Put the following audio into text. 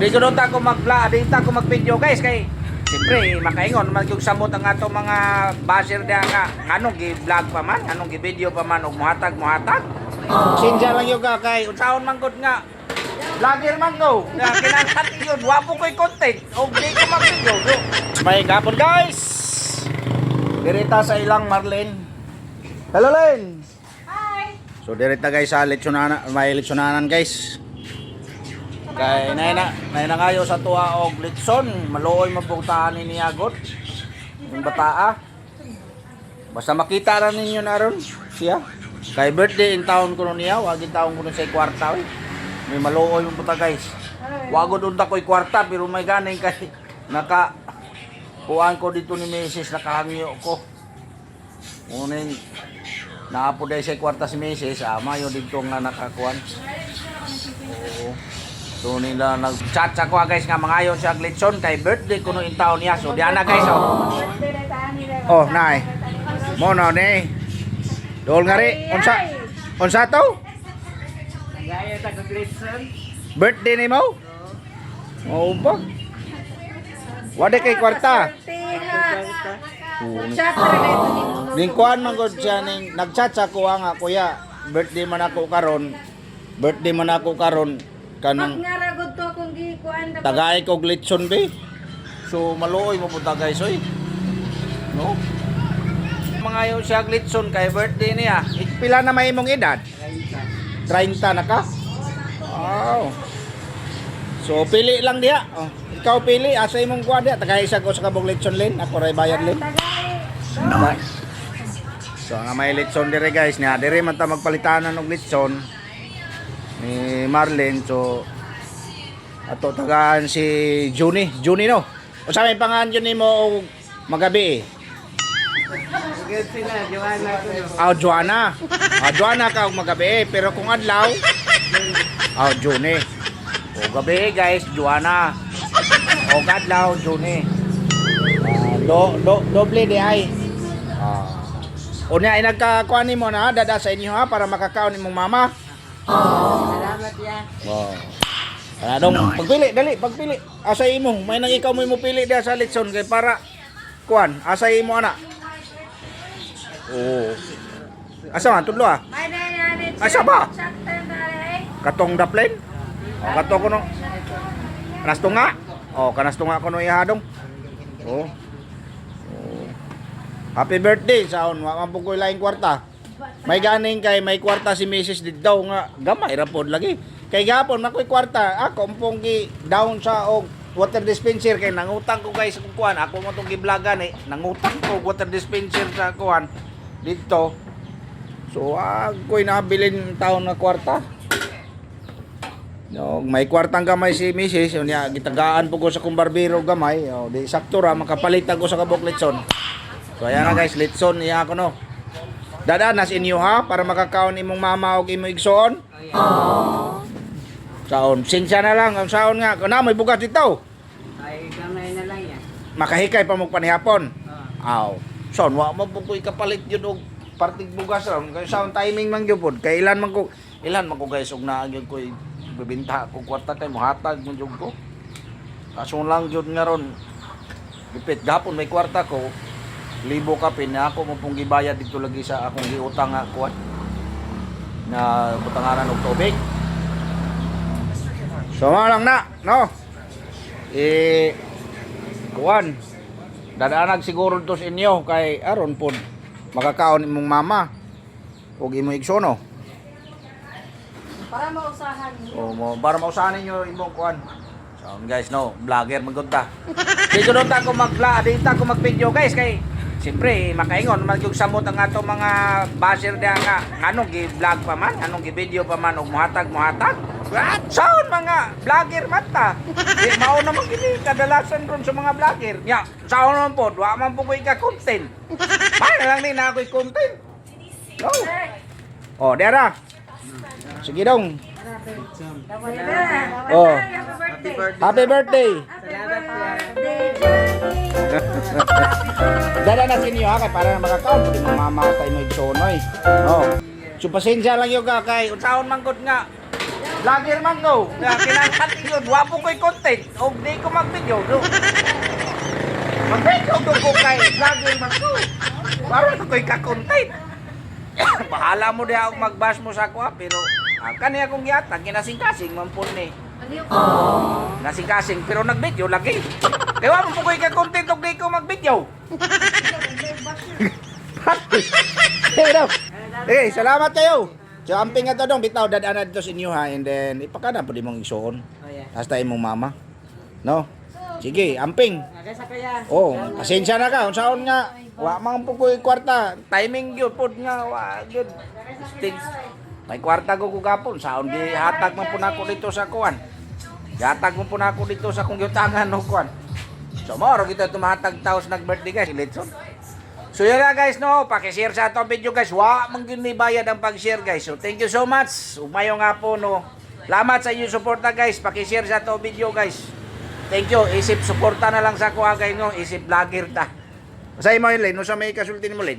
Di ko doon ako mag-vlog, di ako mag-video guys kay siyempre makaingon man yung samot ang ato mga basher diha nga anong gi-vlog pa man, anong gi-video pa man og muhatag. Sinja lang yung kay unsaon man gud nga vlogger man ko. Nga kinahanglan yun, wapo ko'y content og di ko mag-video. May gapon guys. Direta sa ilang Marlene. Hello Len. Hi. So direta guys sa lechonanan, may lechonanan guys. Kay nay na ngayo sa tuwa og litson, maluoy mabugtaan ni agot. Yung bataa. Basta makita ra ninyo naron siya. Kay birthday in town ko niya, wag in town ko sa kwarta oy. May maluoy mo puta guys. Wagod unta ko'y kwarta pero may ganing kay naka kuan ko dito ni Mrs. nakahangyo ko. Unin naapo dai sa kwarta si Mrs. Mayo dito nga nakakuan. Oo. So nila nag-chat ako guys nga mangayo siya ang litson kay birthday kuno in town niya. So diana guys oh. Oh, nay. Mo no ni. Dol ngari unsa to? Gaya ta kag litson. Birthday ni mo? Oo ba? Wala kay kwarta. Chat ra dito ni. Ning kuan man gud siya ning nag-chat sa ko nga kuya. Birthday man ako karon. Birthday man ako karon kanang Nga ra gud to kung gikuan dapat. tagay kog litson be. So maluoy mo punta guys oy. No? Mangayo siya og litson kay birthday niya. Pila na may imong edad? 30 na ka? Wow. So pili lang diha. Oh, ikaw pili asa imong kuan diha tagay sa ko sa kabog litson len. Ako ray bayad len. Nice. So nga may litson dire guys niya. Dire man ta magpalitanan og litson ni Marlene. So ato tagaan si Juni no. O sa may pangalan Juni mo magabi eh. Joanna. Joanna ka og magabi pero kung adlaw Juni. O gabi guys Joanna. O adlaw Juni. Doble di ay. Unya ay nagkakuan nimo na dada sa inyo ha para makakaon nimong mama. Salamat ya. Wow. Dong, pagpili, dali, pagpili. Asa imo, may nang ikaw mo pili diha sa litson kay para kuan, asa imo ana. Oh. Asa man tudlo ah? Ay na. Asa ba? Katong daplen? Oh, kato ko no. Kanas tunga? Oh, kanas tunga ko no ihadong. Oh. Oh. Happy birthday saon, wa man pugoy laing kwarta. May ganing kay may kwarta si Mrs. dito nga gamay ra pod lagi. Kay gapon makoy kwarta, ako umpong gi down sa og water dispenser kay nangutang ko guys kung kuan, ako mo tong giblagan eh, nangutang ko water dispenser sa kuan dito. So ako'y nabilin taon na kwarta. No, may kwartang gamay si Mrs. Unya gitagaan po ko sa kong barbero gamay. O, di sakto ra makapalit ko sa kabok litson. So ayan na guys, litson iya ako no. Dadanas inyo ha para makakaon imong mama og imong igsoon. Saon, sinsya na lang ang saon nga. Kuna may bugas dito. Ay gamay na lang yan. Makahikay pa mo panihapon. Aw. Saon wa mo pukoy kapalit jud og partig bugas ra. Kay saon timing man gyud pod. Kay ilan man ko guys og naagyo ko bibinta ko kwarta kay mohatag mo jud ko. Kaso lang jud nga ron. Gipit gapon may kwarta ko. Libo ka pin ako mo pong gibayad dito lagi sa akong giutang nga kuan na butangaran og tubig. So lang na, no? Kuan. Dadaanag siguro to sa inyo kay aron pod makakaon imong mama ug imong igsoon. Para mausahan niyo. Para mausahan ninyo imong kuan. So guys, no, vlogger man gud ta. Di ko ta ko mag-vlog, di ta ko mag-video guys kay siyempre makaingon man yung samot ang ato mga basher diha nga anong gi-vlog pa man, anong gi-video pa man og muhatag. What? Sound mga vlogger man ta. Di mao naman gini kadalasan ron sa mga vlogger. Nya, sound naman po, wa man po ko ika-content. Paano lang din na ako'y content? No. Oh, dera. Sige dong. Oh. Happy birthday. Dala na sinyo ha kay para makakaon pud imong mama kay mo igsonoy. Oh. So pasensya lang yung kay unsaon man gud nga Vlogger man ko. Kinangkat yun. Wapo ko'y content. O di ko mag-video. No? Mag-video ko kay vlogger man ko. Parang ko'y ka-content. Bahala mo diha ako mag-bash mo sa ako ha. Pero kani akong giyatag. Kinasing-kasing man po ni. Nasing-kasing. Pero nag-video lagi. Kaya wapo po ko'y ka-content o di ko mag-video. Okay, salamat kayo. So, amping nga to dong, bitaw, dadaan dito sa inyo ha, and then, ipakana po di mong isuon. Oh, yeah. Hasta imong mama. No? Sige, amping. Okay, sa kuya. Oh, pasensya na ka, unsaon nga, wa mang po ko'y kwarta, timing yun, pod nga, wa, good. Things. May kwarta ko kugapon, saon di hatag man po na ako dito sa kuwan. Hatag mo po na ako dito sa kong yutangan no kuwan. So, moro kita tumatag taos nag-birthday guys, Litson. So yun na guys, no, pakishare sa itong video guys. Wa mang bayad ang pag-share guys. So thank you so much. Umayo nga po, no. Salamat sa inyong suporta guys. Pakishare sa itong video guys. Thank you. Isip suporta na lang sa kuha guys, no. Isip vlogger ta. Masaya mo yun, Len. No, sa may kasultin mo, Len.